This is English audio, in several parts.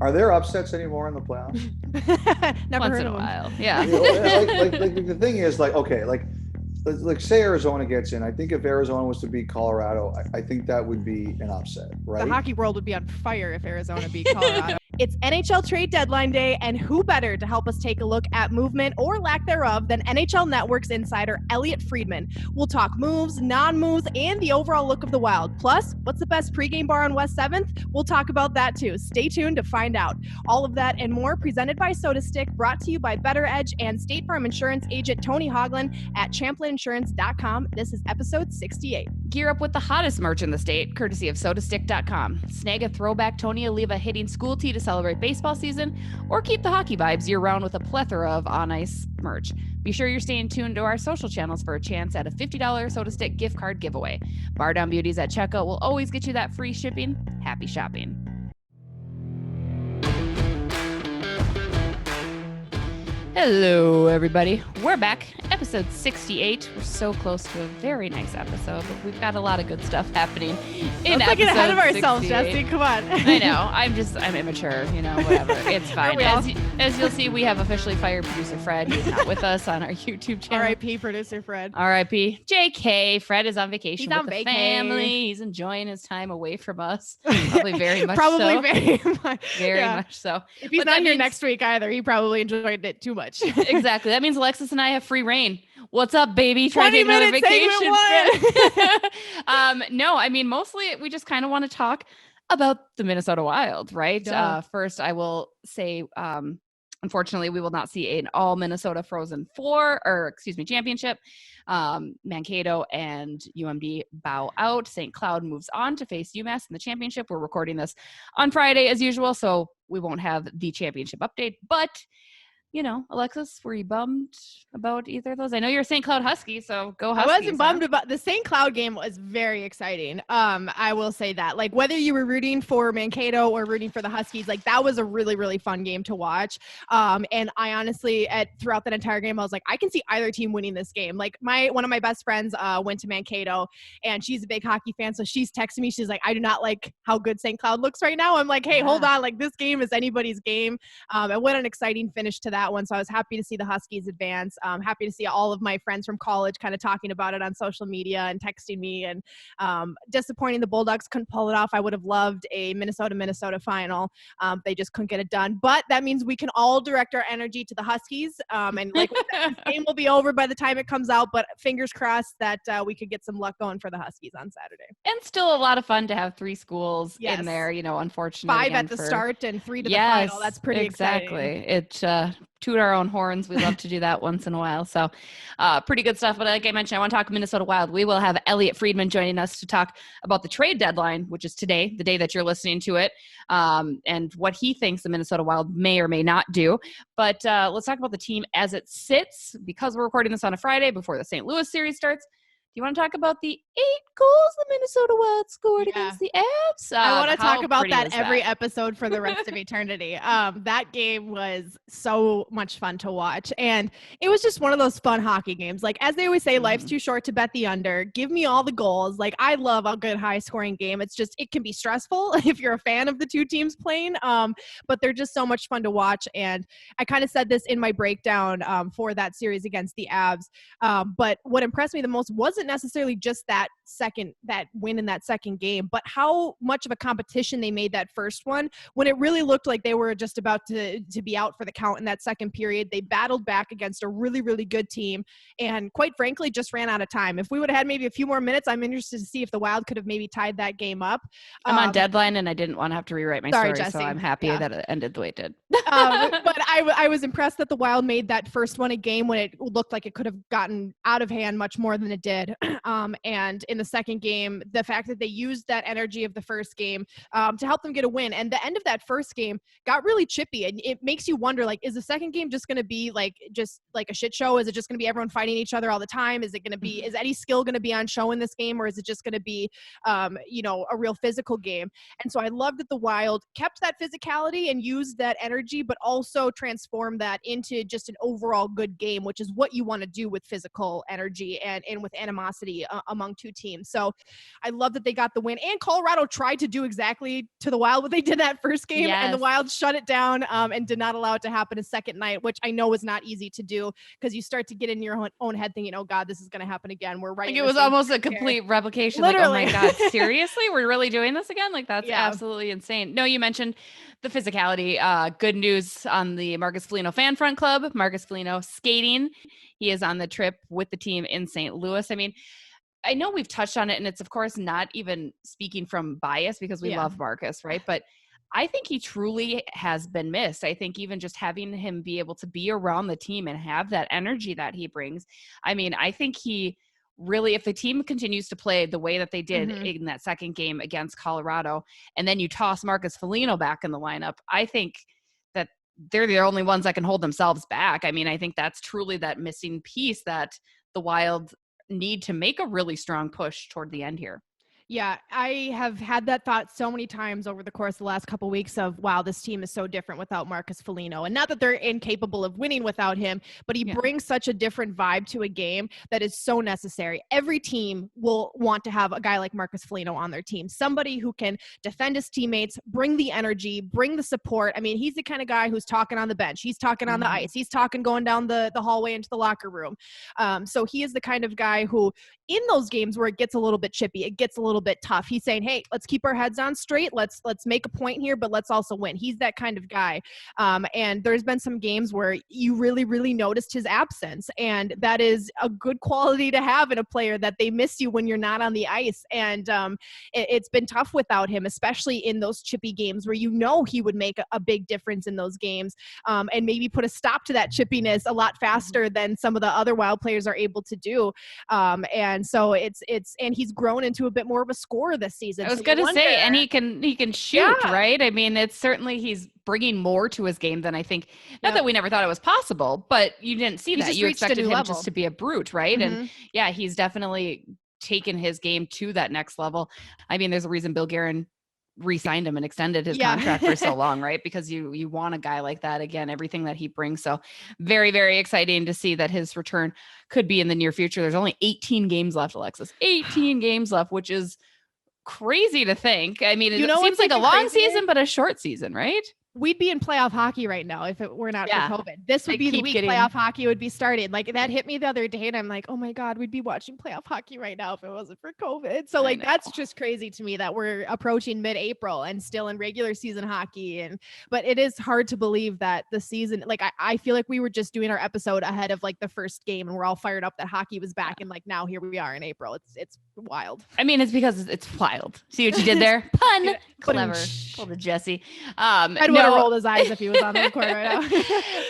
Are there upsets anymore in the playoffs? Never Once heard in a of them. while. Yeah. Like the thing is, like, okay, like say Arizona gets in. I think if Arizona was to beat Colorado, I think that would be an upset, right? The hockey world would be on fire if Arizona beat Colorado. It's NHL trade deadline day, and who better to help us take a look at movement or lack thereof than NHL Network's insider Elliotte Friedman. We'll talk moves, non-moves, and the overall look of the Wild. Plus, what's the best pregame bar on West 7th? We'll talk about that too. Stay tuned to find out. All of that and more presented by SotaStick, brought to you by BettorEdge and State Farm Insurance agent Tony Hoaglund at ChamplinInsurance.com. This is episode 68. Gear up with the hottest merch in the state, courtesy of SotaStick.com. Snag a throwback Tony Oliva hitting school tee to celebrate baseball season, or keep the hockey vibes year-round with a plethora of on-ice merch. Be sure you're staying tuned to our social channels for a chance at a $50 SotaStick gift card giveaway. Bardown Beauties at checkout will always get you that free shipping. Happy shopping. Hello, everybody. We're back. Episode 68. We're so close to a very nice episode, but we've got a lot of good stuff happening in Let's episode get ahead of ourselves, 68. Jesse. Come on. I know. I'm immature, whatever. It's fine. As you'll see, we have officially fired producer Fred. He's not with us on our YouTube channel. R.I.P. producer Fred. R.I.P. JK. Fred is on vacation He's with on the vacay. family. He's enjoying his time away from us. Probably very much Probably so. very much. Very much so. If he's But not that here means- next week either, he probably enjoyed it too much. Exactly. That means Alexis and I have free reign. What's up, baby? Trying 20 to take another minutes, vacation. No, I mean, mostly we just kind of want to talk about the Minnesota Wild, right? Duh. First, I will say, unfortunately, we will not see an all Minnesota Frozen championship. Mankato and UMD bow out. St. Cloud moves on to face UMass in the championship. We're recording this on Friday as usual, so we won't have the championship update, but Alexis, were you bummed about either of those? I know you're a St. Cloud Husky, so go Huskies. I wasn't bummed about the St. Cloud game. Was very exciting. I will say that. Like, whether you were rooting for Mankato or rooting for the Huskies, like, that was a really, really fun game to watch. And I honestly, throughout that entire game, I was like, I can see either team winning this game. Like, one of my best friends went to Mankato, and she's a big hockey fan, so she's texting me. She's like, I do not like how good St. Cloud looks right now. I'm like, hey, hold on. Like, this game is anybody's game. And what an exciting finish to that one. So I was happy to see the Huskies advance. Happy to see all of my friends from college kind of talking about it on social media and texting me. And disappointing the Bulldogs couldn't pull it off. I would have loved a Minnesota final. They just couldn't get it done. But that means we can all direct our energy to the Huskies. And like, this game will be over by the time it comes out. But fingers crossed that we could get some luck going for the Huskies on Saturday. And still a lot of fun to have 3 schools in there. Unfortunately, 5 at the start and 3 to the final. That's pretty exciting. It toot our own horns. We love to do that once in a while. So pretty good stuff. But like I mentioned, I want to talk Minnesota Wild. We will have Elliotte Friedman joining us to talk about the trade deadline, which is today, the day that you're listening to it, and what he thinks the Minnesota Wild may or may not do. But let's talk about the team as it sits, because we're recording this on a Friday before the St. Louis series starts. Do you want to talk about the 8 goals the Minnesota Wild scored against the Avs? I want to talk about that every episode for the rest of eternity. That game was so much fun to watch. And it was just one of those fun hockey games. Like, as they always say, life's too short to bet the under. Give me all the goals. Like, I love a good high-scoring game. It's just, it can be stressful if you're a fan of the two teams playing. But they're just so much fun to watch. And I kind of said this in my breakdown for that series against the Avs. But what impressed me the most wasn't necessarily just that win in that second game, but how much of a competition they made that first one, when it really looked like they were just about to be out for the count in that second period. They battled back against a really, really good team, and quite frankly, just ran out of time. If we would have had maybe a few more minutes, I'm interested to see if the Wild could have maybe tied that game up. I'm on deadline, and I didn't want to have to rewrite my story, Jesse. so I'm happy that it ended the way it did. But I was impressed that the Wild made that first one a game when it looked like it could have gotten out of hand much more than it did. And in the second game, the fact that they used that energy of the first game to help them get a win. And the end of that first game got really chippy. And it makes you wonder, like, is the second game just going to be just like a shit show? Is it just going to be everyone fighting each other all the time? Is it going to be, is any skill going to be on show in this game? Or is it just going to be, a real physical game? And so I loved that the Wild kept that physicality and used that energy, but also transformed that into just an overall good game, which is what you want to do with physical energy and with animosity among two teams. team. So I love that they got the win, and Colorado tried to do exactly to the Wild what they did that first game, and the Wild shut it down and did not allow it to happen a second night, which I know is not easy to do, because you start to get in your own head thinking, oh God, this is going to happen again. We're right. Like, it was almost a complete replication. Literally. Like, oh my God, seriously? We're really doing this again? Like, that's absolutely insane. No, you mentioned the physicality. Good news on the Marcus Foligno Fan Front Club. Marcus Foligno skating. He is on the trip with the team in St. Louis. I mean, I know we've touched on it, and it's of course not even speaking from bias because we love Marcus, right? But I think he truly has been missed. I think even just having him be able to be around the team and have that energy that he brings. I mean, I think he really, if the team continues to play the way that they did in that second game against Colorado, and then you toss Marcus Foligno back in the lineup, I think that they're the only ones that can hold themselves back. I mean, I think that's truly that missing piece that the Wild need to make a really strong push toward the end here. Yeah, I have had that thought so many times over the course of the last couple of weeks of, wow, this team is so different without Marcus Foligno. And not that they're incapable of winning without him, but he brings such a different vibe to a game that is so necessary. Every team will want to have a guy like Marcus Foligno on their team, somebody who can defend his teammates, bring the energy, bring the support. I mean, he's the kind of guy who's talking on the bench. He's talking on the ice. He's talking going down the hallway into the locker room. So he is the kind of guy who, in those games where it gets a little bit chippy, it gets a little bit tough, he's saying, hey, let's keep our heads on straight. Let's make a point here, but let's also win. He's that kind of guy. And there's been some games where you really, really noticed his absence. And that is a good quality to have in a player, that they miss you when you're not on the ice. And it's been tough without him, especially in those chippy games where you know he would make a big difference in those games, and maybe put a stop to that chippiness a lot faster than some of the other Wild players are able to do. And so and he's grown into a bit more of a scorer this season. I was going to say, and he can shoot, right? I mean, it's certainly, he's bringing more to his game than I think, not that we never thought it was possible, but you didn't see that. You expected him level. Just to be a brute, right? And he's definitely taken his game to that next level. I mean, there's a reason Bill Garan re-signed him and extended his contract for so long, right? Because you want a guy like that, again, everything that he brings. So very, very exciting to see that his return could be in the near future. There's only 18 games left, Alexis, 18 games left, which is crazy to think. I mean, it seems like a long season, but a short season, right? We'd be in playoff hockey right now if it were not for COVID. This would be the week playoff hockey would be started. Like, that hit me the other day, and I'm like, oh my God, we'd be watching playoff hockey right now if it wasn't for COVID. So like, that's just crazy to me that we're approaching mid-April and still in regular season hockey. But it is hard to believe that the season, like, I feel like we were just doing our episode ahead of like the first game, and we're all fired up that hockey was back. And like, now here we are in April. It's wild. I mean, it's because it's wild. See what you did there? Pun. Clever. Pulled a Jesse. I'd have rolled his eyes if he was on the court right now.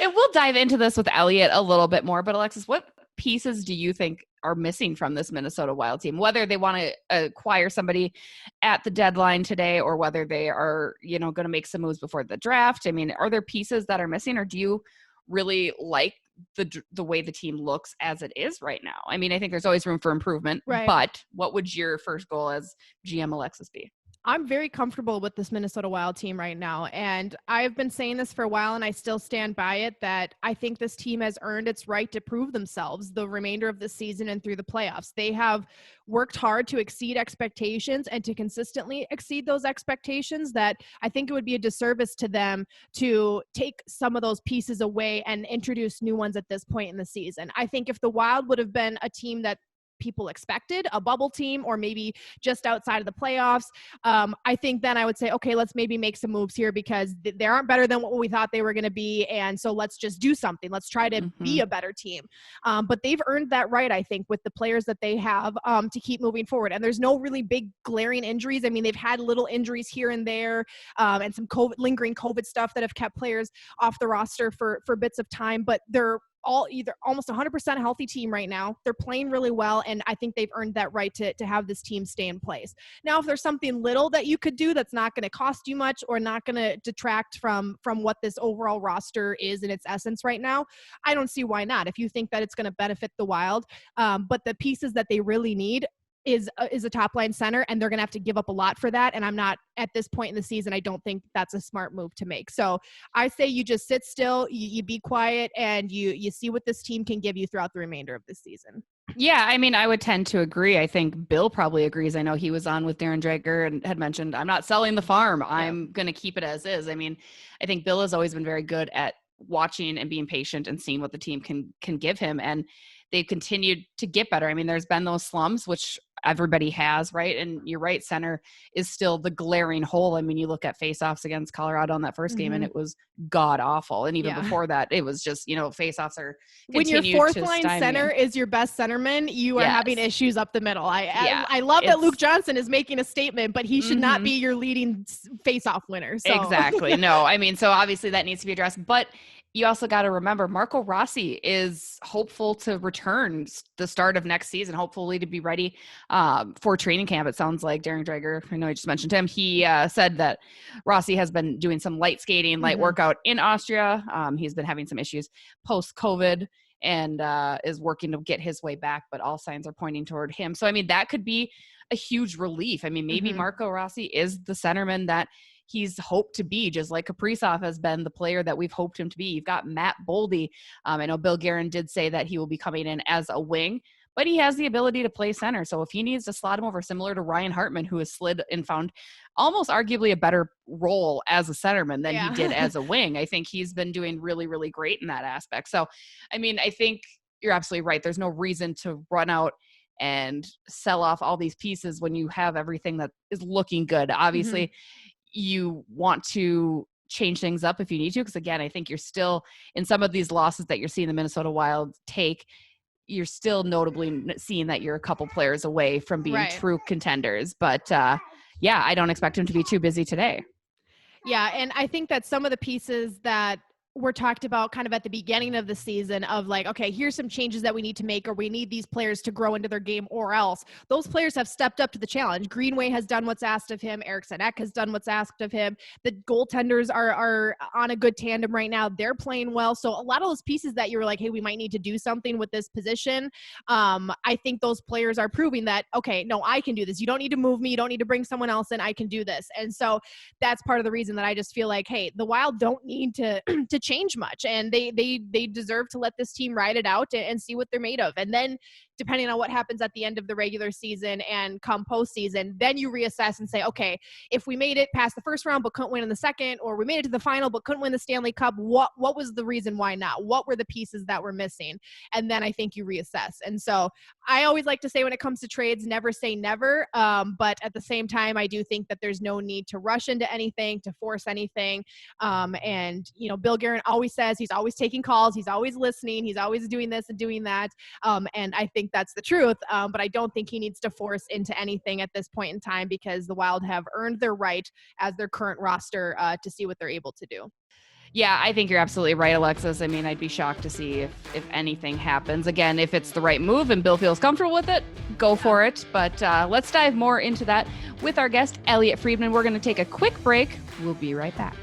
And we'll dive into this with Elliotte a little bit more, but Alexis, what pieces do you think are missing from this Minnesota Wild team, whether they want to acquire somebody at the deadline today, or whether they are, going to make some moves before the draft? I mean, are there pieces that are missing, or do you really like the way the team looks as it is right now? I mean, I think there's always room for improvement, right? But what would your first goal as GM Alexis be? I'm very comfortable with this Minnesota Wild team right now. And I've been saying this for a while, and I still stand by it, that I think this team has earned its right to prove themselves the remainder of the season and through the playoffs. They have worked hard to exceed expectations and to consistently exceed those expectations, that I think it would be a disservice to them to take some of those pieces away and introduce new ones at this point in the season. I think if the Wild would have been a team that people expected, a bubble team, or maybe just outside of the playoffs, I think then I would say, okay, let's maybe make some moves here, because they aren't better than what we thought they were going to be. And so let's just do something. Let's try to be a better team. But they've earned that right, I think, with the players that they have, to keep moving forward. And there's no really big glaring injuries. I mean, they've had little injuries here and there, and some lingering COVID stuff that have kept players off the roster for bits of time, but they're all either almost 100% healthy team right now. They're playing really well, and I think they've earned that right to have this team stay in place. Now, if there's something little that you could do that's not going to cost you much, or not going to detract from what this overall roster is in its essence right now, I don't see why not. If you think that it's going to benefit the Wild, but the pieces that they really need is a top line center, and they're going to have to give up a lot for that. And I'm not, at this point in the season, I don't think that's a smart move to make. So I say you just sit still, you be quiet, and you see what this team can give you throughout the remainder of this season. Yeah, I mean, I would tend to agree. I think Bill probably agrees. I know he was on with Darren Dreger and had mentioned, I'm not selling the farm. I'm going to keep it as is. I mean, I think Bill has always been very good at watching and being patient and seeing what the team can give him. And they've continued to get better. I mean, there's been those slumps, which everybody has, right? And you're right, center is still the glaring hole. I mean, you look at faceoffs against Colorado in that first game, and it was god awful. And even before that, it was just, faceoffs are when your fourth line center is your best centerman, you are having issues up the middle. I love that Luke Johnson is making a statement, but he should not be your leading faceoff winner. So. Exactly. No, I mean, so obviously that needs to be addressed, but you also got to remember Marco Rossi is hopeful to return the start of next season, hopefully to be ready for training camp. It sounds like Darren Dreger, I know I just mentioned him. He said that Rossi has been doing some light skating, light workout in Austria. He's been having some issues post-COVID and is working to get his way back, but all signs are pointing toward him. So, I mean, that could be a huge relief. I mean, maybe Marco Rossi is the centerman that he's hoped to be, just like Kaprizov has been the player that we've hoped him to be. You've got Matt Boldy. I know Bill Garan did say that he will be coming in as a wing, but he has the ability to play center. So if he needs to slot him over, similar to Ryan Hartman, who has slid and found almost arguably a better role as a centerman than he did as a wing, I think he's been doing really, really great in that aspect. So, I mean, I think you're absolutely right. There's no reason to run out and sell off all these pieces when you have everything that is looking good. Obviously, you want to change things up if you need to, because again, I think you're still in some of these losses that you're seeing the Minnesota Wild take, you're still notably seeing that you're a couple players away from being true contenders. But I don't expect him to be too busy today. Yeah, and I think that some of the pieces that were talked about kind of at the beginning of the season of like, okay, here's some changes that we need to make, or we need these players to grow into their game, or else those players have stepped up to the challenge. Greenway has done what's asked of him. Eriksson Ek has done what's asked of him. The goaltenders are on a good tandem right now. They're playing well. So a lot of those pieces that you were like, hey, we might need to do something with this position. I think those players are proving that, okay, no, I can do this. You don't need to move me. You don't need to bring someone else in. I can do this. And so that's part of the reason that I just feel like, hey, the Wild don't need to change much, and they deserve to let this team ride it out and see what they're made of. And then depending on what happens at the end of the regular season and come postseason, then you reassess and say, okay, if we made it past the first round but couldn't win in the second, or we made it to the final but couldn't win the Stanley Cup, what was the reason why not? What were the pieces that were missing? And then I think you reassess. And so I always like to say, when it comes to trades, never say never. But at the same time, I do think that there's no need to rush into anything, to force anything. And Bill Garan always says he's always taking calls, he's always listening, he's always doing this and doing that. And I think that's the truth. But I don't think he needs to force into anything at this point in time, because the Wild have earned their right as their current roster to see what they're able to do. Yeah, I think you're absolutely right, Alexis. I mean, I'd be shocked to see if anything happens. Again, if it's the right move and Bill feels comfortable with it, go for it. But let's dive more into that with our guest, Elliotte Friedman. We're going to take a quick break. We'll be right back.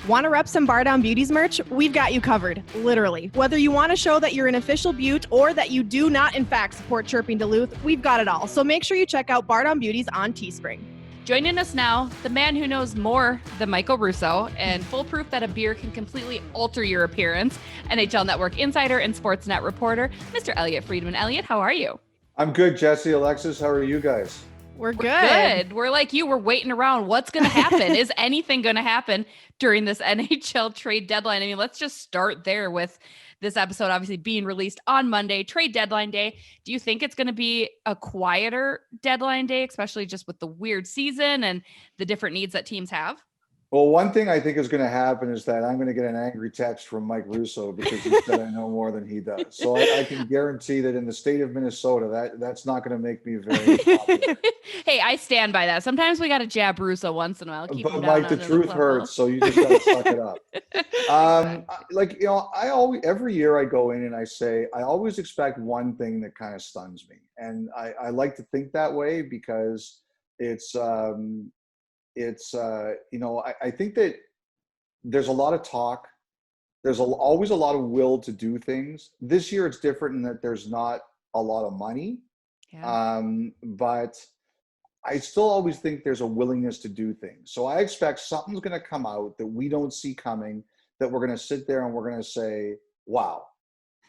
Want to rep some Bardown Beauties merch? We've got you covered, literally. Whether you want to show that you're an official Butte or that you do not, in fact, support Chirping Duluth, we've got it all. So make sure you check out Bardown Beauties on Teespring. Joining us now, the man who knows more than Michael Russo and full proof that a beer can completely alter your appearance, NHL Network insider and Sportsnet reporter, Mr. Elliotte Friedman. Elliotte, how are you? I'm good, Jesse. Alexis, how are you guys? We're good. We're like you. We're waiting around. What's going to happen? Is anything going to happen during this NHL trade deadline? I mean, let's just start there with this episode obviously being released on Monday, trade deadline day. Do you think it's going to be a quieter deadline day, especially just with the weird season and the different needs that teams have? Well, one thing I think is going to happen is that I'm going to get an angry text from Mike Russo because he said I know more than he does. So I can guarantee that in the state of Minnesota, that's not going to make me very popular. Hey, I stand by that. Sometimes we got to jab Russo once in a while. But Mike, the truth hurts, so you just got to suck it up. I always, every year I go in and I say, I always expect one thing that kind of stuns me. And I like to think that way because I think that there's a lot of talk. There's always a lot of will to do things. This year it's different in that there's not a lot of money. Yeah. But I still always think there's a willingness to do things. So I expect something's going to come out that we don't see coming, that we're going to sit there and we're going to say, wow.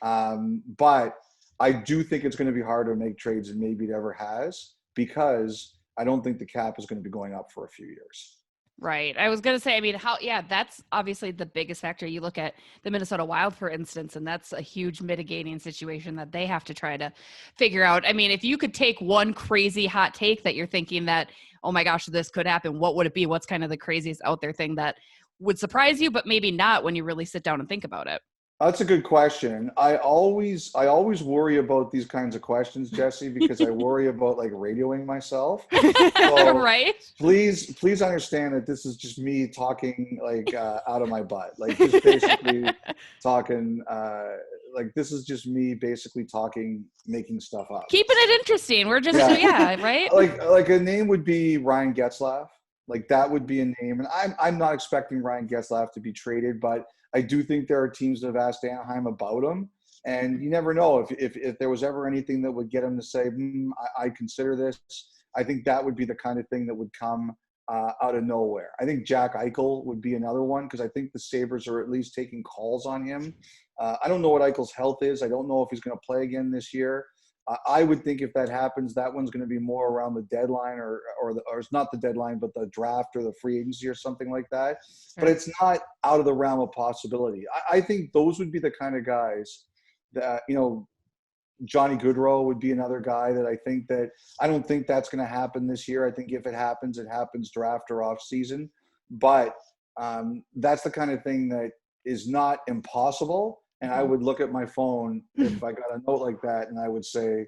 But I do think it's going to be harder to make trades than maybe it ever has, because I don't think the cap is going to be going up for a few years. Right. I was going to say, I mean, that's obviously the biggest factor. You look at the Minnesota Wild, for instance, and that's a huge mitigating situation that they have to try to figure out. I mean, if you could take one crazy hot take that you're thinking that, oh my gosh, this could happen, what would it be? What's kind of the craziest out there thing that would surprise you, but maybe not when you really sit down and think about it? That's a good question. I always worry about these kinds of questions, Jesse, because I worry about like radioing myself. So right. Please understand that this is just me talking like out of my butt. Like just basically talking like this is just me basically talking, making stuff up. Keeping it interesting. We're just right? Like a name would be Ryan Getzlaf. Like that would be a name. And I'm not expecting Ryan Getzlaf to be traded, but I do think there are teams that have asked Anaheim about him, and you never know if there was ever anything that would get him to say, I consider this. I think that would be the kind of thing that would come out of nowhere. I think Jack Eichel would be another one, because I think the Sabres are at least taking calls on him. I don't know what Eichel's health is. I don't know if he's going to play again this year. I would think if that happens, that one's going to be more around the deadline or it's not the deadline, but the draft or the free agency or something like that. But it's not out of the realm of possibility. I think those would be the kind of guys that, Johnny Gaudreau would be another guy that I don't think that's going to happen this year. I think if it happens draft or off season. But that's the kind of thing that is not impossible. And I would look at my phone if I got a note like that, and I would say,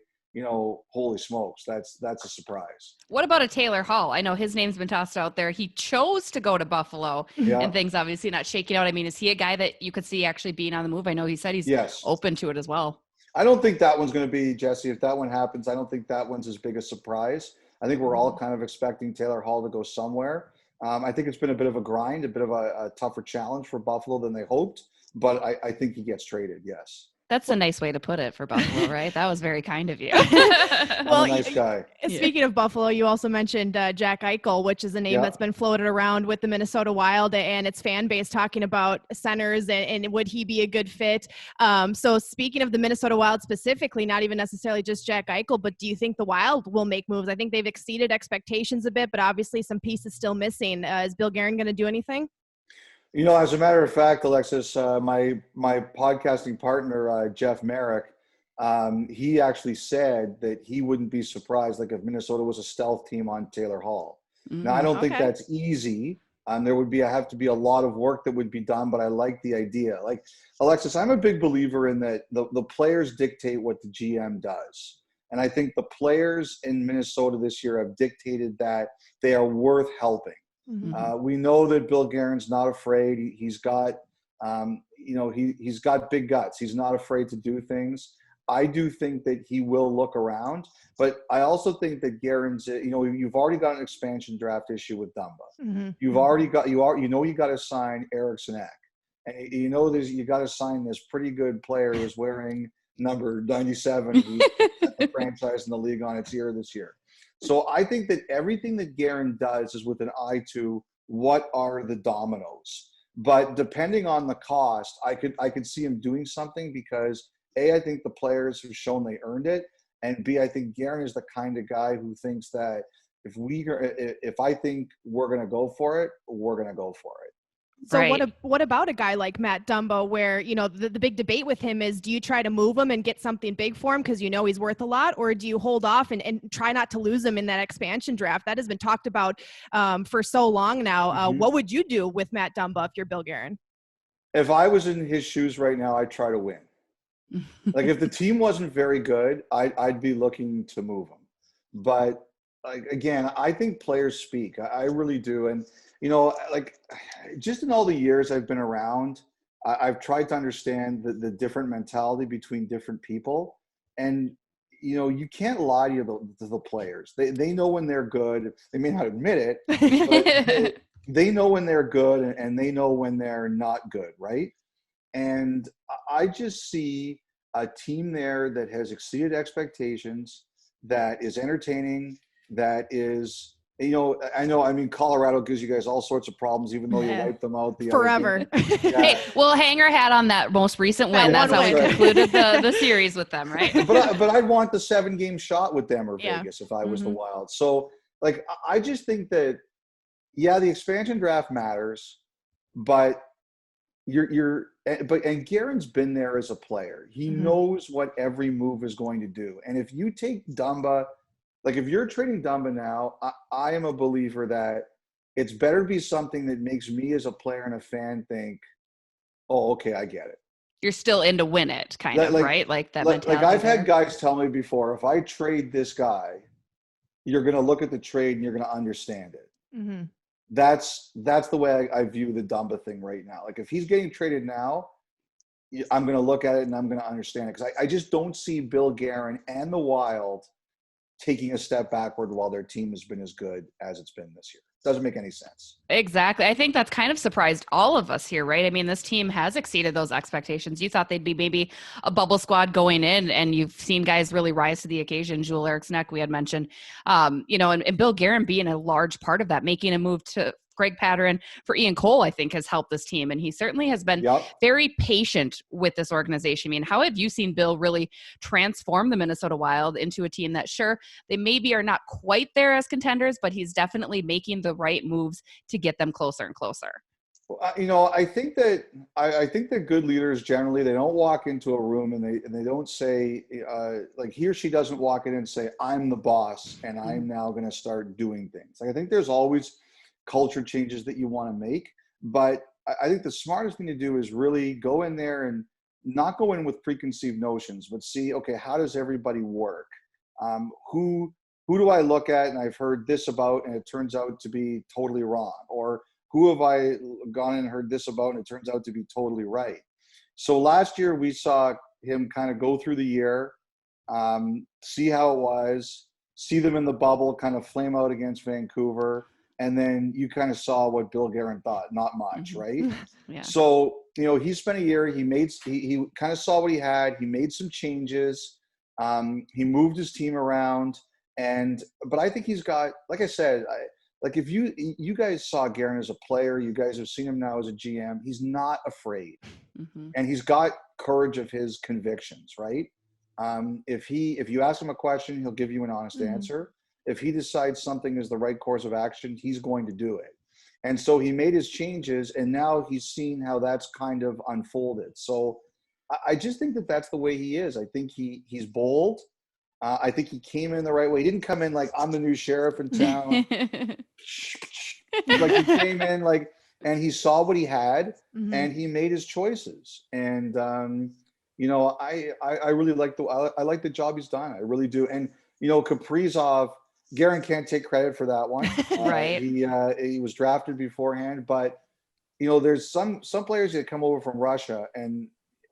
holy smokes, that's a surprise. What about a Taylor Hall? I know his name's been tossed out there. He chose to go to Buffalo, and things obviously not shaking out. I mean, is he a guy that you could see actually being on the move? I know he said he's open to it as well. I don't think that one's going to be, Jesse, if that one happens, I don't think that one's as big a surprise. I think we're all kind of expecting Taylor Hall to go somewhere. I think it's been a bit of a grind, a bit of a tougher challenge for Buffalo than they hoped. But I think he gets traded, yes. That's a nice way to put it for Buffalo, right? That was very kind of you. Well, I'm a nice guy. Speaking of Buffalo, you also mentioned Jack Eichel, which is a name that's been floated around with the Minnesota Wild and its fan base talking about centers and would he be a good fit? So speaking of the Minnesota Wild specifically, not even necessarily just Jack Eichel, but do you think the Wild will make moves? I think they've exceeded expectations a bit, but obviously some pieces still missing. Is Bill Garan going to do anything? As a matter of fact, Alexis, my podcasting partner, Jeff Merrick, he actually said that he wouldn't be surprised, like if Minnesota was a stealth team on Taylor Hall. Now, I don't think that's easy. There would have to be a lot of work that would be done, but I like the idea. Like, Alexis, I'm a big believer in that the players dictate what the GM does. And I think the players in Minnesota this year have dictated that they are worth helping. We know that Bill Guerin's not afraid. He's got, he's got big guts. He's not afraid to do things. I do think that he will look around, but I also think that Guerin's, you've already got an expansion draft issue with Dunbar. You've already got, you got to sign Eriksson Ek, and you got to sign this pretty good player who's wearing number 97, who's set the franchise in the league on its ear this year. So I think that everything that Garan does is with an eye to what are the dominoes. But depending on the cost, I could see him doing something because A, I think the players have shown they earned it, and B, I think Garan is the kind of guy who thinks that if I think we're going to go for it, we're going to go for it. So what about a guy like Matt Dumba where, the big debate with him is, do you try to move him and get something big for him because he's worth a lot, or do you hold off and try not to lose him in that expansion draft? That has been talked about for so long now. What would you do with Matt Dumba if you're Bill Garan? If I was in his shoes right now, I'd try to win. Like if the team wasn't very good, I'd be looking to move him. But again, I think players speak. I really do. And just in all the years I've been around, I've tried to understand the different mentality between different people. And, you can't lie to the players. They know when they're good. They may not admit it, but they know when they're good and they know when they're not good, right? And I just see a team there that has exceeded expectations, that is entertaining, that is you know, I mean, Colorado gives you guys all sorts of problems, even though you wipe them out the forever. Hey, we'll hang our hat on that most recent win. That's how we concluded the series with them, right? But I'd want the 7-game shot with them or Vegas if I was the Wild. So, like, I just think that, yeah, the expansion draft matters, but and Garen's been there as a player. He knows what every move is going to do. And if you take Dumba, like if you're trading Dumba now, I am a believer that it's better to be something that makes me as a player and a fan think, oh, okay, I get it. You're still in to win it, kind of, right? Like that mentality. Like I've had guys tell me before, if I trade this guy, you're going to look at the trade and you're going to understand it. Mm-hmm. That's the way I view the Dumba thing right now. Like if he's getting traded now, I'm going to look at it and I'm going to understand it, because I just don't see Bill Garan and the Wild taking a step backward while their team has been as good as it's been this year. Doesn't make any sense. Exactly. I think that's kind of surprised all of us here, right? I mean, this team has exceeded those expectations. You thought they'd be maybe a bubble squad going in, and you've seen guys really rise to the occasion. Joel Eriksson, we had mentioned, you know, and Bill Garan being a large part of that, making a move to Greg Patterin for Ian Cole, I think has helped this team. And he certainly has been very patient with this organization. I mean, how have you seen Bill really transform the Minnesota Wild into a team that, sure, they maybe are not quite there as contenders, but he's definitely making the right moves to get them closer and closer? Well, you know, I think that good leaders generally, they don't walk into a room and they don't say like he or she doesn't walk in and say, I'm the boss and I'm now going to start doing things. Like I think there's always culture changes that you want to make, but I think the smartest thing to do is really go in there and not go in with preconceived notions, but see, okay, how does everybody work? Who do I look at and I've heard this about and it turns out to be totally wrong? Or who have I gone and heard this about and it turns out to be totally right? So last year we saw him kind of go through the year, see how it was, see them in the bubble, kind of flame out against Vancouver. And then you kind of saw what Bill Garan thought, not much, right? Yeah. So, you know, he spent a year, he kind of saw what he had. He made some changes. He moved his team around. But I think he's got, like I said, like if you guys saw Garan as a player, you guys have seen him now as a GM, he's not afraid. And he's got courage of his convictions, right? If you ask him a question, he'll give you an honest answer. If he decides something is the right course of action, he's going to do it. And so he made his changes, and now he's seen how that's kind of unfolded. So I just think that that's the way he is. I think he's bold. I think he came in the right way. He didn't come in like, I'm the new sheriff in town. Like he came in like, and he saw what he had, and he made his choices. And you know, I really like the job he's done. I really do. And you know, Kaprizov, Garan can't take credit for that one. Right. He was drafted beforehand, but you know, there's some players that come over from Russia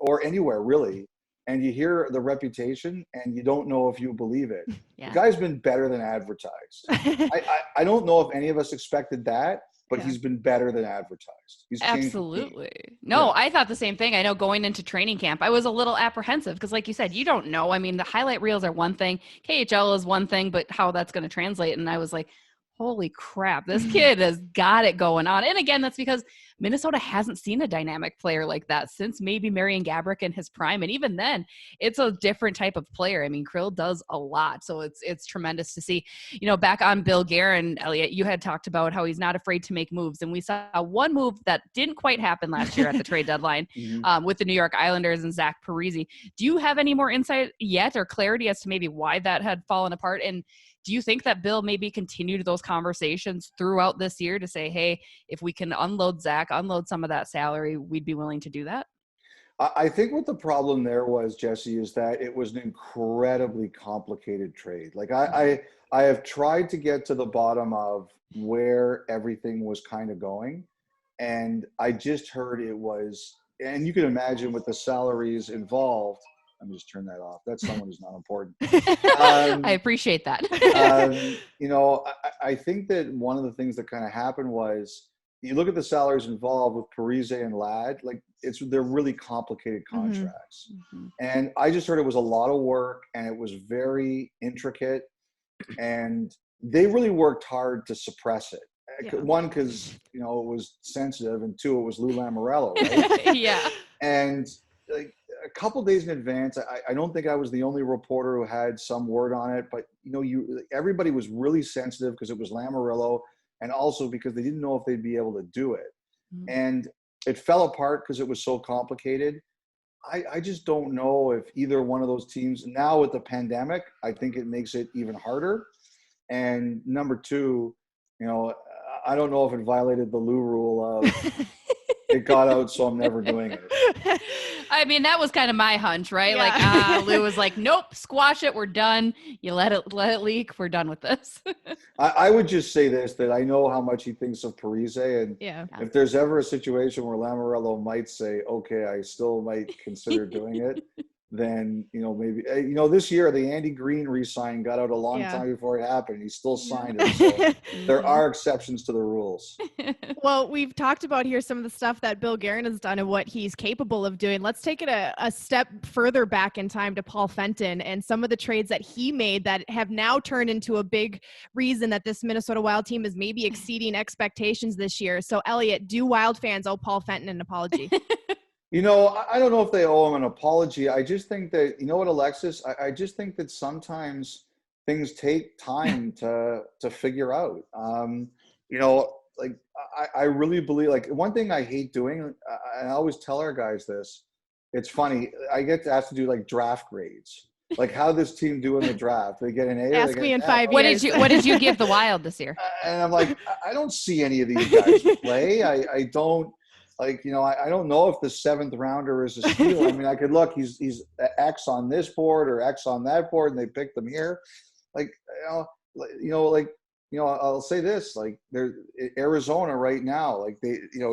or anywhere really, and you hear the reputation and you don't know if you believe it. Yeah. The guy's been better than advertised. I don't know if any of us expected that, but he's been better than advertised. He's absolutely. No, I thought the same thing. I know going into training camp, I was a little apprehensive because like you said, you don't know. I mean, the highlight reels are one thing, KHL is one thing, but how that's going to translate. And I was like, holy crap, this kid has got it going on. And again, that's because Minnesota hasn't seen a dynamic player like that since maybe Marian Gaborik in his prime. And even then, it's a different type of player. I mean, Krill does a lot. So it's tremendous to see. You know, back on Bill Garan, Elliotte, you had talked about how he's not afraid to make moves. And we saw one move that didn't quite happen last year at the trade deadline with the New York Islanders and Zach Parise. Do you have any more insight yet or clarity as to maybe why that had fallen apart? And do you think that Bill maybe continued those conversations throughout this year to say, hey, if we can unload Zach, unload some of that salary, we'd be willing to do that? I think what the problem there was, Jesse, is that it was an incredibly complicated trade. Like I have tried to get to the bottom of where everything was kind of going. And I just heard it was, and you can imagine with the salaries involved, let me just turn that off. That's someone who's not important. I appreciate that. You know, I think that one of the things that kind of happened was you look at the salaries involved with Parise and Ladd, like they're really complicated contracts. And I just heard it was a lot of work and it was very intricate. And they really worked hard to suppress it. Yeah. One, because it was sensitive, and two, it was Lou Lamoriello, right? Yeah. And like a couple days in advance, I don't think I was the only reporter who had some word on it, but everybody was really sensitive because it was Lamoriello, and also because they didn't know if they'd be able to do it. Mm-hmm. And it fell apart because it was so complicated. I just don't know if either one of those teams, now with the pandemic, I think it makes it even harder. And number two, I don't know if it violated the Lou rule of it got out, so I'm never doing it. I mean, that was kind of my hunch, right? Yeah. Like, Lou was like, nope, squash it. We're done. You let it leak. We're done with this. I would just say this, that I know how much he thinks of Parise, and if there's ever a situation where Lamoriello might say, okay, I still might consider doing it, then, maybe, this year the Andy Green re-sign got out a long time before it happened. He still signed it. So there are exceptions to the rules. Well, we've talked about here some of the stuff that Bill Garan has done and what he's capable of doing. Let's take it a step further back in time to Paul Fenton and some of the trades that he made that have now turned into a big reason that this Minnesota Wild team is maybe exceeding expectations this year. So, Elliotte, do Wild fans owe Paul Fenton an apology? I don't know if they owe him an apology. I just think that, what, Alexis, I just think that sometimes things take time to figure out. I really believe, like, one thing I hate doing, and I always tell our guys this, it's funny, I get asked to do like draft grades. Like, how this team do in the draft? They get an A. Ask me in 5 years. What did you give the Wild this year? And I'm like, I don't see any of these guys play. I don't. I don't know if the 7th rounder is a steal. I mean, I could look, he's X on this board or X on that board, and they picked them here. I'll say this, like, they're Arizona right now, like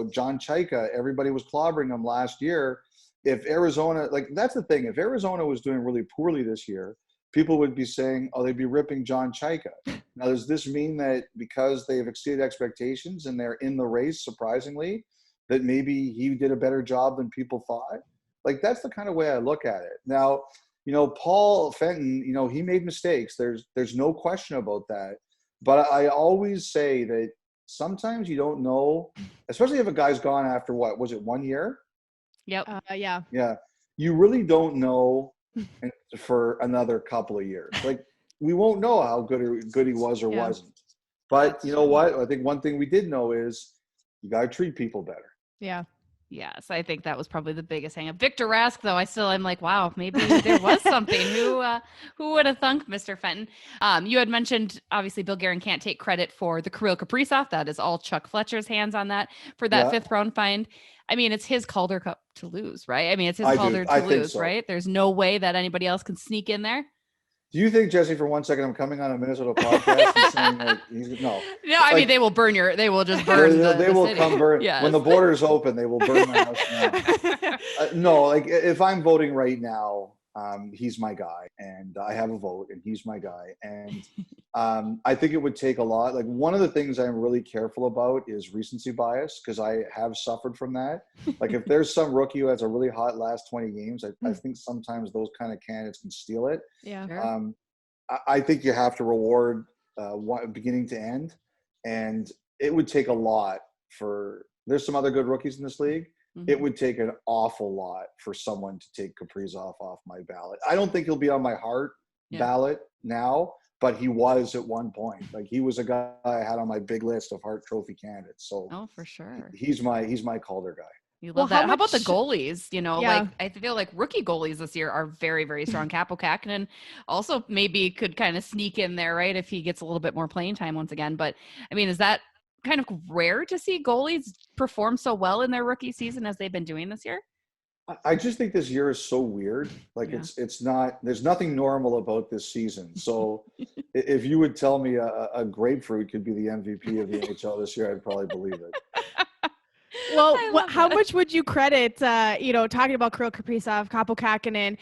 John Chaika, everybody was clobbering him last year. If Arizona, like, that's the thing, if Arizona was doing really poorly this year, people would be saying, oh, they'd be ripping John Chaika. Now, does this mean that because they've exceeded expectations and they're in the race, surprisingly, that maybe he did a better job than people thought? Like, that's the kind of way I look at it. Now, Paul Fenton, he made mistakes. There's no question about that. But I always say that sometimes you don't know, especially if a guy's gone after, what was it, 1 year? Yep. Yeah. You really don't know for another couple of years. Like, we won't know how good he was or wasn't. But you know what? I think one thing we did know is you got to treat people better. Yeah. Yes, I think that was probably the biggest hang up. Victor Rask, though, I'm like, wow, maybe there was something. Who would have thunk, Mr. Fenton? You had mentioned, obviously, Bill Garan can't take credit for the Kirill Kaprizov. That is all Chuck Fletcher's hands on that for that 5th round find. I mean, it's his Calder Cup to lose, right? I mean, it's his Calder to lose, right? There's no way that anybody else can sneak in there. Do you think, Jesse, for 1 second, I'm coming on a Minnesota podcast and saying that no? No, I mean, they will just burn they will city. come burn. Yes. When the borders open, they will burn my house down. No, like, if I'm voting right now, he's my guy, and I have a vote, and he's my guy. And I think it would take a lot. Like, one of the things I'm really careful about is recency bias, because I have suffered from that. Like, if there's some rookie who has a really hot last 20 games, I think sometimes those kind of candidates can steal it. Yeah. Sure. I think you have to reward beginning to end, and it would take a lot for. There's some other good rookies in this league. Mm-hmm. It would take an awful lot for someone to take Kaprizov off my ballot. I don't think he'll be on my heart ballot now, but he was at one point. Like, he was a guy I had on my big list of Hart Trophy candidates. So, for sure, he's my Calder guy. You love that. How about the goalies? Like, I feel like rookie goalies this year are very, very strong. Kaapo Kähkönen also maybe could kind of sneak in there, right, if he gets a little bit more playing time once again. But I mean, is that kind of rare to see goalies perform so well in their rookie season as they've been doing this year? I just think this year is so weird. Like, it's not, there's nothing normal about this season. So if you would tell me a grapefruit could be the MVP of the NHL this year, I'd probably believe it. Well, how much would you credit, talking about Kirill Kaprizov, Kaapo Kähkönen,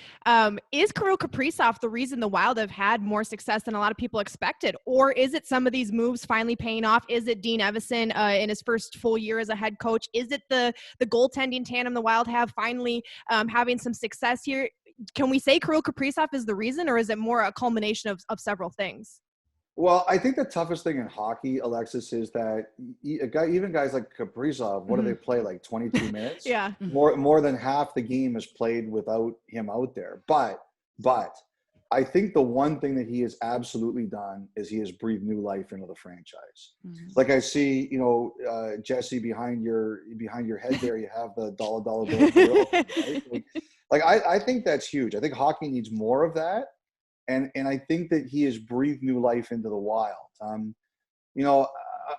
is Kirill Kaprizov the reason the Wild have had more success than a lot of people expected? Or is it some of these moves finally paying off? Is it Dean Evison in his first full year as a head coach? Is it the goaltending tandem the Wild have finally having some success here? Can we say Kirill Kaprizov is the reason, or is it more a culmination of several things? Well, I think the toughest thing in hockey, Alexis, is that even guys like Kaprizov, what do they play, like 22 minutes? Yeah. More than half the game is played without him out there. But I think the one thing that he has absolutely done is he has breathed new life into the franchise. Like I see, Jesse, behind your head there, you have the dollar bill, right? Like I think that's huge. I think hockey needs more of that. And I think that he has breathed new life into the Wild.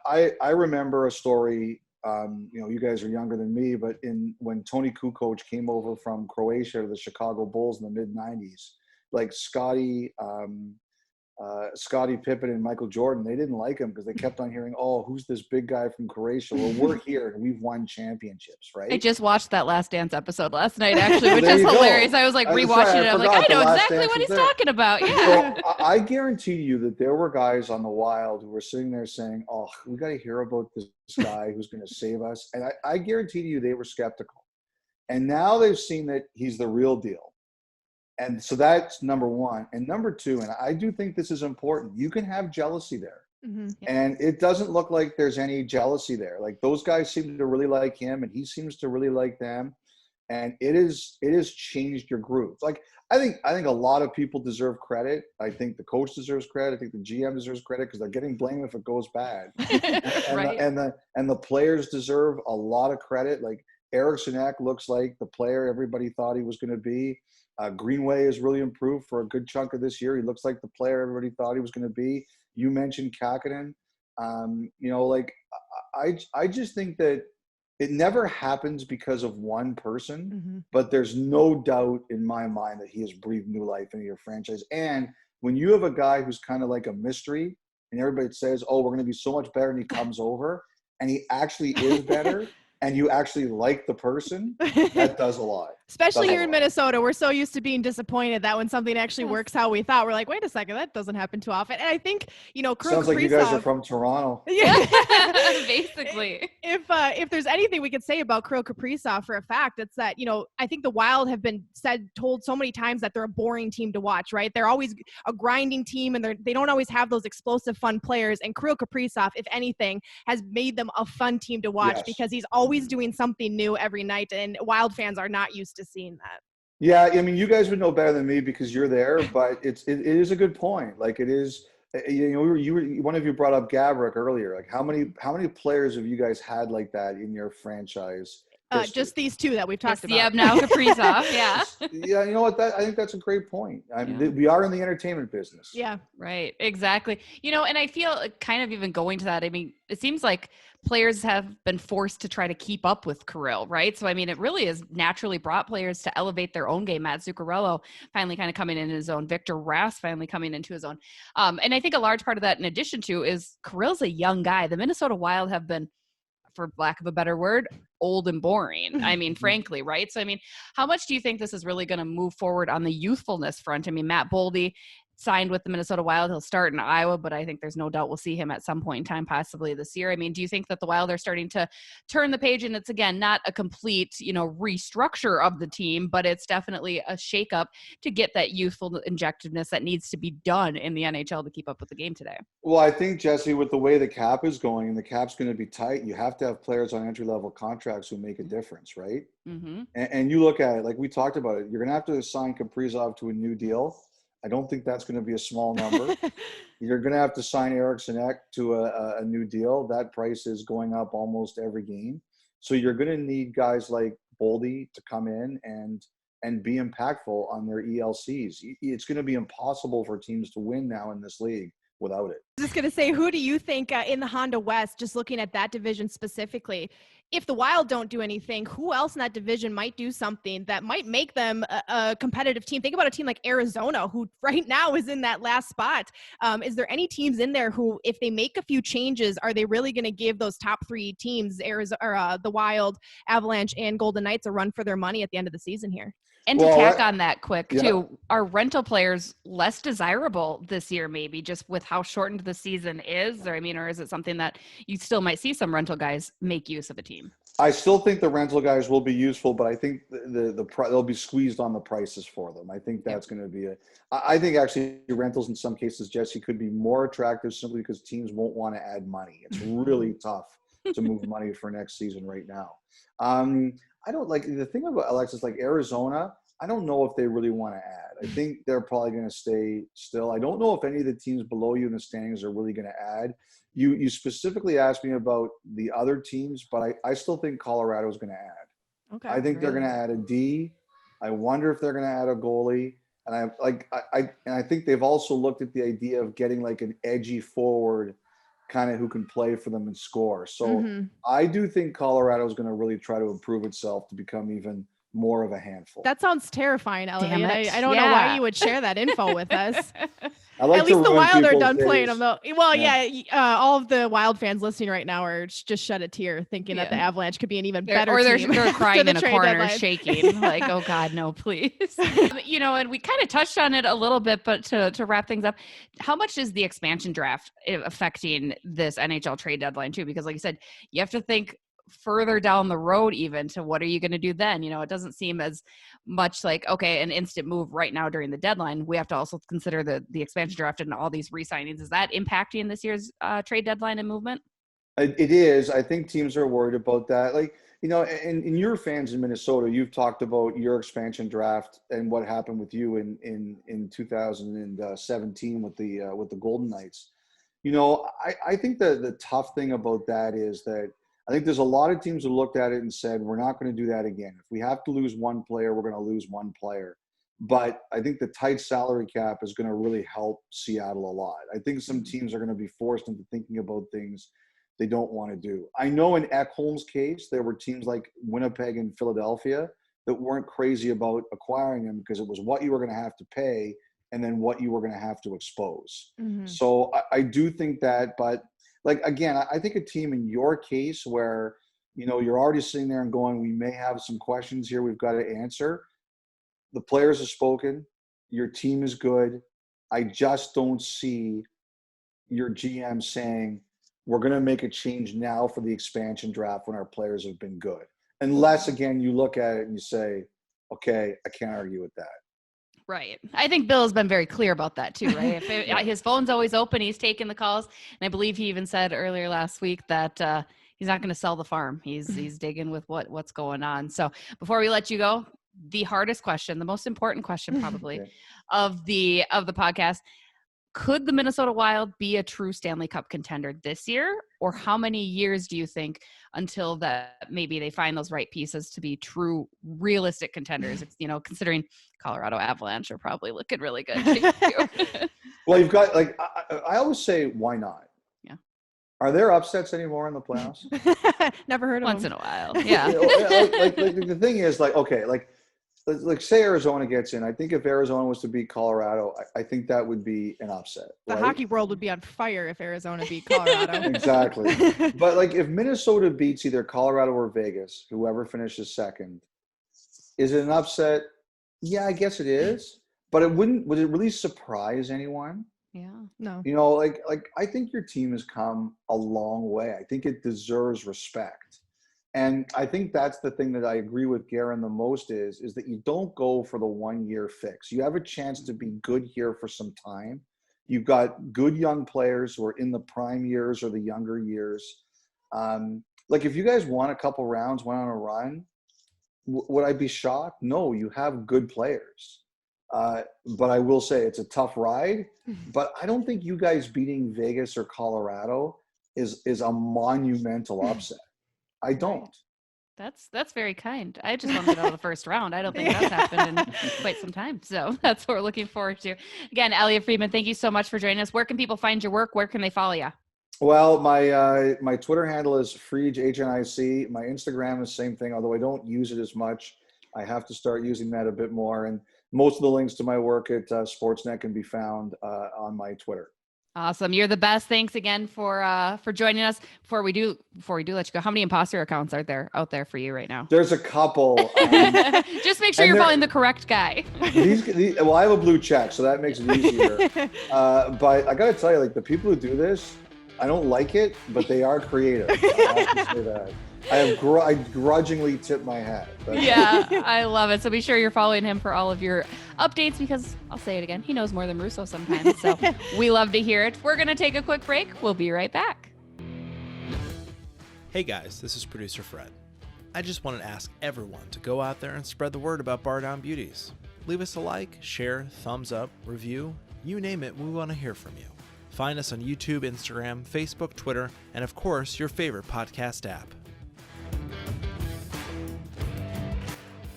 I remember a story, you guys are younger than me, but when Tony Kukoc came over from Croatia to the Chicago Bulls in the mid-90s, like Scottie Pippen and Michael Jordan, they didn't like him because they kept on hearing, oh, who's this big guy from Croatia? Well, we're here and we've won championships, right? I just watched that Last Dance episode last night, actually, which is hilarious. I was like rewatching it. I'm like, I know exactly what he's talking about. Yeah. So I guarantee you that there were guys on the Wild who were sitting there saying, oh, we got to hear about this guy who's going to save us. And I guarantee you they were skeptical. And now they've seen that he's the real deal. And so that's number one. And number two, and I do think this is important, you can have jealousy there. And it doesn't look like there's any jealousy there. Like those guys seem to really like him and he seems to really like them. And it has changed your groove. Like I think a lot of people deserve credit. I think the coach deserves credit. I think the GM deserves credit because they're getting blamed if it goes bad. Right. And the players deserve a lot of credit. Like Eriksson Ek looks like the player everybody thought he was going to be. Greenway has really improved for a good chunk of this year. He looks like the player everybody thought he was going to be. You mentioned Kakkonen. I just think that it never happens because of one person, but there's no doubt in my mind that he has breathed new life into your franchise. And when you have a guy who's kind of like a mystery and everybody says, oh, we're going to be so much better, and he comes over and he actually is better, and you actually like the person, that does a lot. Especially here in Minnesota, we're so used to being disappointed that when something actually works how we thought, we're like, wait a second, that doesn't happen too often. And I think, Kirill sounds like you guys are from Toronto. Yeah, basically. If there's anything we could say about Kirill Kaprizov for a fact, it's that, I think the Wild have been told so many times that they're a boring team to watch, right? They're always a grinding team and they don't always have those explosive, fun players. And Kirill Kaprizov, if anything, has made them a fun team to watch because he's always doing something new every night. And Wild fans are not used to seeing that. Yeah, I mean, you guys would know better than me because you're there, but it is a good point. Like it is, one of you brought up Gaborik earlier. Like how many players have you guys had like that in your franchise? Just these two that we've talked about. Yeah, now Kaprizov. Yeah. Yeah, you know what? I think that's a great point. I mean, we are in the entertainment business. Yeah. Right. Exactly. And I feel kind of even going to that. I mean, it seems like players have been forced to try to keep up with Kirill, right? So, I mean, it really has naturally brought players to elevate their own game. Matt Zuccarello finally kind of coming into his own. Victor Rask finally coming into his own. And I think a large part of that, in addition to, is Kirill's a young guy. The Minnesota Wild have been, for lack of a better word, old and boring. I mean, frankly, right? So, I mean, how much do you think this is really going to move forward on the youthfulness front? I mean, Matt Boldy signed with the Minnesota Wild. He'll start in Iowa, but I think there's no doubt we'll see him at some point in time, possibly this year. I mean, do you think that the Wild are starting to turn the page, and it's, again, not a complete, restructure of the team, but it's definitely a shakeup to get that youthful injectiveness that needs to be done in the NHL to keep up with the game today? Well, I think, Jesse, with the way the cap is going, and the cap's going to be tight, you have to have players on entry-level contracts who make a difference, right? And you look at it, like we talked about it, you're going to have to assign Kaprizov to a new deal. I don't think that's going to be a small number. You're going to have to sign Eriksson Ek to a new deal. That price is going up almost every game. So you're going to need guys like Boldy to come in and be impactful on their ELCs. It's going to be impossible for teams to win now in this league without it. I was just going to say, who do you think in the Honda West, just looking at that division specifically, if the Wild don't do anything, who else in that division might do something that might make them a competitive team? Think about a team like Arizona, who right now is in that last spot. Is there any teams in there who, if they make a few changes, are they really going to give those top three teams, the Wild, Avalanche, and Golden Knights, a run for their money at the end of the season here? And to tack on that quick, too, are rental players less desirable this year, maybe, just with how shortened the season is? Or is it something that you still might see some rental guys make use of a team? I still think the rental guys will be useful, but I think they'll be squeezed on the prices for them. I think that's going to be I think actually rentals in some cases, Jesse, could be more attractive simply because teams won't want to add money. It's really tough to move money for next season right now. I don't like the thing about Alexis, like Arizona. I don't know if they really want to add. I think they're probably going to stay still. I don't know if any of the teams below you in the standings are really going to add. You specifically asked me about the other teams, but I still think Colorado is going to add. Okay. I think they're going to add a D. I wonder if they're going to add a goalie. And I think they've also looked at the idea of getting like an edgy forward kind of who can play for them and score. So I do think Colorado is going to really try to improve itself to become even more of a handful. That sounds terrifying, Elliotte. I don't know why you would share that info with us. At least the Wild are done playing them, though. Well, all of the Wild fans listening right now are just shed a tear thinking that the Avalanche could be an even better team. They're crying in a corner, deadline. Shaking, like, oh God, no, please. And we kind of touched on it a little bit, but to wrap things up, how much is the expansion draft affecting this NHL trade deadline too? Because like you said, you have to think further down the road even to what are you going to do then? It doesn't seem as much like, okay, an instant move right now during the deadline. We have to also consider the expansion draft and all these re-signings. Is that impacting this year's trade deadline and movement? It is. I think teams are worried about that. Like, and your fans in Minnesota, you've talked about your expansion draft and what happened with you in 2017 with the Golden Knights. I think the tough thing about that is that I think there's a lot of teams who looked at it and said, we're not going to do that again. If we have to lose one player, we're going to lose one player. But I think the tight salary cap is going to really help Seattle a lot. I think some teams are going to be forced into thinking about things they don't want to do. I know in Ekholm's case, there were teams like Winnipeg and Philadelphia that weren't crazy about acquiring him because it was what you were going to have to pay and then what you were going to have to expose. So I do think that, but like, again, I think a team in your case where, you're already sitting there and going, we may have some questions here we've got to answer. The players have spoken. Your team is good. I just don't see your GM saying, we're going to make a change now for the expansion draft when our players have been good. Unless, again, you look at it and you say, okay, I can't argue with that. Right. I think Bill has been very clear about that too, right? His phone's always open. He's taking the calls. And I believe he even said earlier last week that he's not going to sell the farm. He's digging with what's going on. So before we let you go, the hardest question, the most important question probably of the podcast, could the Minnesota Wild be a true Stanley Cup contender this year? Or how many years do you think until that maybe they find those right pieces to be true, realistic contenders? Considering Colorado Avalanche are probably looking really good too. Well, you've got, like, I always say, why not? Yeah. Are there upsets anymore in the playoffs? Never heard of Once them. in a while. Yeah. like the thing is, like, okay, like say Arizona gets in. I think if Arizona was to beat Colorado, I think that would be an upset. The hockey world would be on fire if Arizona beat Colorado. Exactly. But like if Minnesota beats either Colorado or Vegas, whoever finishes second, is it an upset? Yeah, I guess it is. But would it really surprise anyone? Yeah. No. Like I think your team has come a long way. I think it deserves respect. And I think that's the thing that I agree with Garan the most is that you don't go for the 1 year fix. You have a chance to be good here for some time. You've got good young players who are in the prime years or the younger years. Like if you guys won a couple rounds, went on a run, would I be shocked? No, you have good players. But I will say it's a tough ride. But I don't think you guys beating Vegas or Colorado is a monumental upset. I don't. That's very kind. I just wanted to get out of the first round. I don't think that's happened in quite some time. So that's what we're looking forward to. Again, Elliotte Friedman, thank you so much for joining us. Where can people find your work? Where can they follow you? Well, my Twitter handle is Friedge, HNIC. My Instagram is the same thing, although I don't use it as much. I have to start using that a bit more. And most of the links to my work at Sportsnet can be found on my Twitter. Awesome. You're the best. Thanks again for joining us. Before we do let you go, how many imposter accounts are there out there for you right now? There's a couple. Just make sure you're following the correct guy. Well, I have a blue check, so that makes it easier. But I got to tell you, like, the people who do this, I don't like it, but they are creative. I have to say that. I grudgingly tip my hat. Yeah, I love it. So be sure you're following him for all of your updates, because I'll say it again, he knows more than Russo sometimes. So we love to hear it. We're going to take a quick break. We'll be right back. Hey guys, this is producer Fred. I just wanted to ask everyone to go out there and spread the word about Bardown Beauties. Leave us a like, share, thumbs up, review, you name it, we want to hear from you. Find us on YouTube, Instagram, Facebook, Twitter, and of course, your favorite podcast app.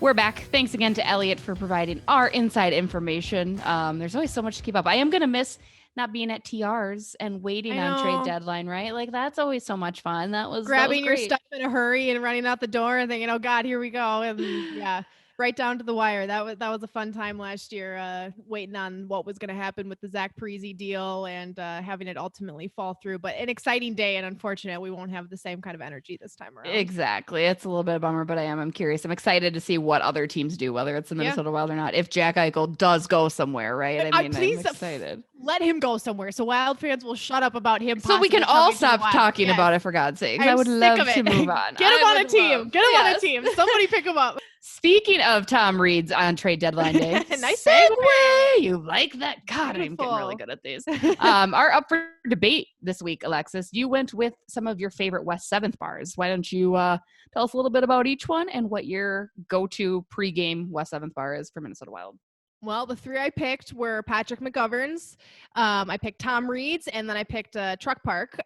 We're back. Thanks again to Elliotte for providing our inside information. There's always so much to keep up. I am going to miss not being at TRs and waiting on trade deadline, right? Like, that's always so much fun. That was grabbing your great. stuff in a hurry and running out the door and thinking, oh God, here we go. And yeah, right down to the wire. That was a fun time last year, waiting on what was going to happen with the Zach Parise deal and having it ultimately fall through. But an exciting day, and unfortunate we won't have the same kind of energy this time around. Exactly. It's a little bit of a bummer, but I'm curious. I'm excited to see what other teams do, whether it's the Minnesota Wild or not. If Jack Eichel does go somewhere, right? I mean, please, I'm excited. Let him go somewhere so Wild fans will shut up about him. So we can all stop talking about it, for God's sake. I would love to move on. Get him on a team. Get him on a team. Somebody pick him up. Speaking of Tom Reed's on trade deadline day, nice segue. You like that? God, I'm getting really good at these. Are up for debate this week, Alexis. You went with some of your favorite West 7th bars. Why don't you tell us a little bit about each one and what your go-to pregame West 7th bar is for Minnesota Wild? Well, the three I picked were Patrick McGovern's, I picked Tom Reed's, and then I picked Truck Park,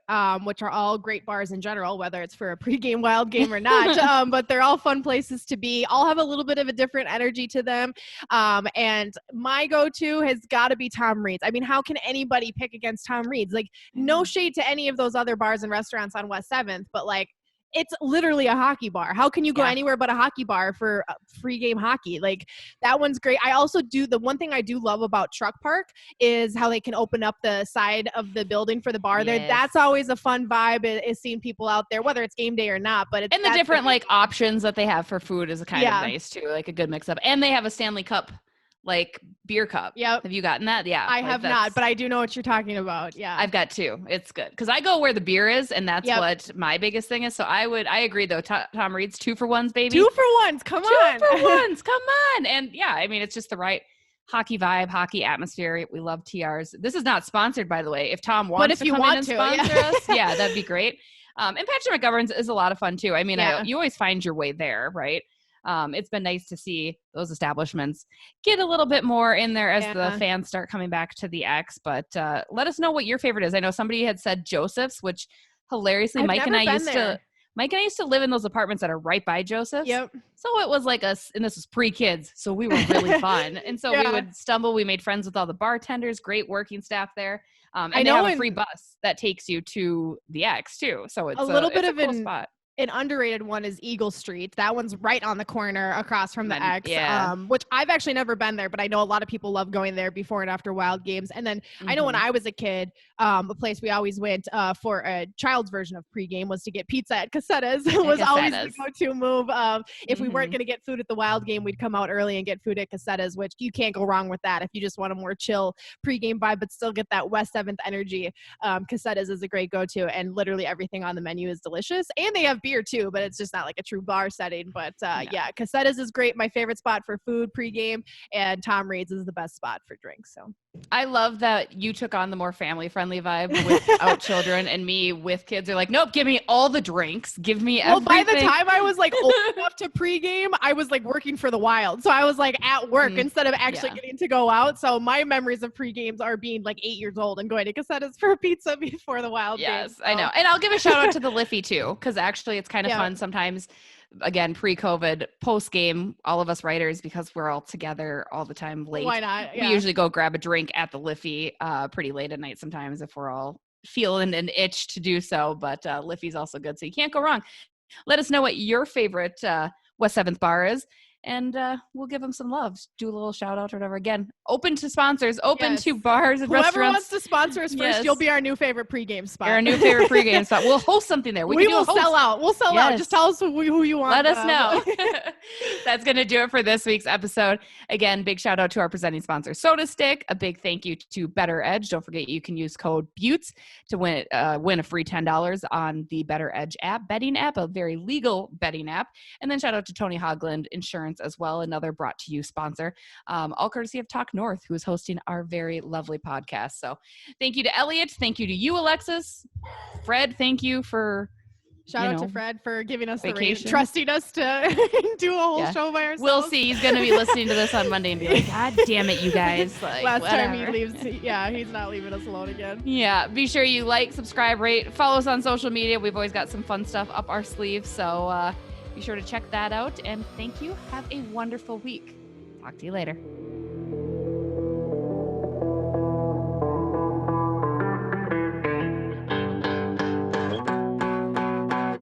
which are all great bars in general, whether it's for a pregame Wild game or not. But they're all fun places to be. All have a little bit of a different energy to them. And my go-to has got to be Tom Reed's. I mean, how can anybody pick against Tom Reed's? Like, no shade to any of those other bars and restaurants on West 7th, but like, it's literally a hockey bar. How can you go anywhere but a hockey bar for free game hockey? Like, that one's great. I also the one thing I do love about Truck Park is how they can open up the side of the building for the bar there. That's always a fun vibe, is seeing people out there, whether it's game day or not. But it's, and the different like options that they have for food is kind of nice too, like a good mix up. And they have a Stanley Cup like beer cup. Yep. Have you gotten that? Yeah. I have not, but I do know what you're talking about. Yeah. I've got two. It's good. Cause I go where the beer is, and that's what my biggest thing is. So I agree though. Tom Reed's 2-for-1s, baby. 2-for-1s. Come on. 2-for-1s. Come on. And yeah, I mean, it's just the right hockey vibe, hockey atmosphere. We love TRs. This is not sponsored, by the way. If Tom wants to come in and sponsor us, that'd be great. And Patrick McGovern's is a lot of fun too. I mean, you always find your way there, right? It's been nice to see those establishments get a little bit more in there as the fans start coming back to the X. But let us know what your favorite is. I know somebody had said Joseph's, which hilariously Mike and I used to live in those apartments that are right by Joseph's. Yep. So it was like and this was pre-kids, so we were really fun. And so we would stumble. We made friends with all the bartenders, great working staff there. And they have a free bus that takes you to the X too. So it's a little bit of a cool spot. An underrated one is Eagle Street. That one's right on the corner across from the X, which I've actually never been there, but I know a lot of people love going there before and after Wild games. And then I know when I was a kid, a place we always went for a child's version of pregame was to get pizza at Cassetta's. It was always the go-to move. If we weren't going to get food at the Wild game, we'd come out early and get food at Cassetta's, which you can't go wrong with that. If you just want a more chill pregame vibe, but still get that West 7th energy, Cassetta's is a great go-to, and literally everything on the menu is delicious. And they have beer too, but it's just not like a true bar setting. But Cassetta's is great. My favorite spot for food pregame, and Tom Reed's is the best spot for drinks. So I love that you took on the more family-friendly vibe without children, and me with kids are like, nope, give me all the drinks. Give me everything. Well, by the time I was like old enough to pregame, I was like working for the Wild. So I was like at work instead of actually getting to go out. So my memories of pregames are being like 8 years old and going to Cassetta's for a pizza before the Wild game. Yes, so. I know. And I'll give a shout out to the Liffey too, because actually it's kind of fun sometimes. Again, pre-COVID, post-game, all of us writers, because we're all together all the time late. Why not? Yeah. We usually go grab a drink at the Liffey pretty late at night sometimes if we're all feeling an itch to do so. But Liffey's also good, so you can't go wrong. Let us know what your favorite West 7th bar is, and we'll give them some love. Do a little shout out or whatever. Again, open to sponsors, open Yes. to bars and Whoever restaurants. wants to sponsor us first, Yes. you'll be our new favorite pregame spot. Our new favorite pregame spot. We'll host something there. We can do a will host. sell out. We'll sell out. Yes. Just tell us who you want. Let us know. That's going to do it for this week's episode. Again, big shout out to our presenting sponsor, SotaStick. A big thank you to BettorEdge. Don't forget you can use code Beauties to win a free $10 on the BettorEdge app, betting app, a very legal betting app. And then shout out to Tony Hoaglund Insurance as well, another brought to you sponsor, all courtesy of Talk North, who is hosting our very lovely podcast. So thank you to Elliotte. Thank you to you, Alexis. Fred, thank you for Shout out to Fred for giving us vacation. the reins, trusting us to do a whole show by ourselves. We'll see. He's going to be listening to this on Monday and be like, God damn it, you guys. Like, Last time he whatever. leaves, he's not leaving us alone again. Yeah, be sure you like, subscribe, rate, follow us on social media. We've always got some fun stuff up our sleeves, so be sure to check that out. And thank you. Have a wonderful week. Talk to you later.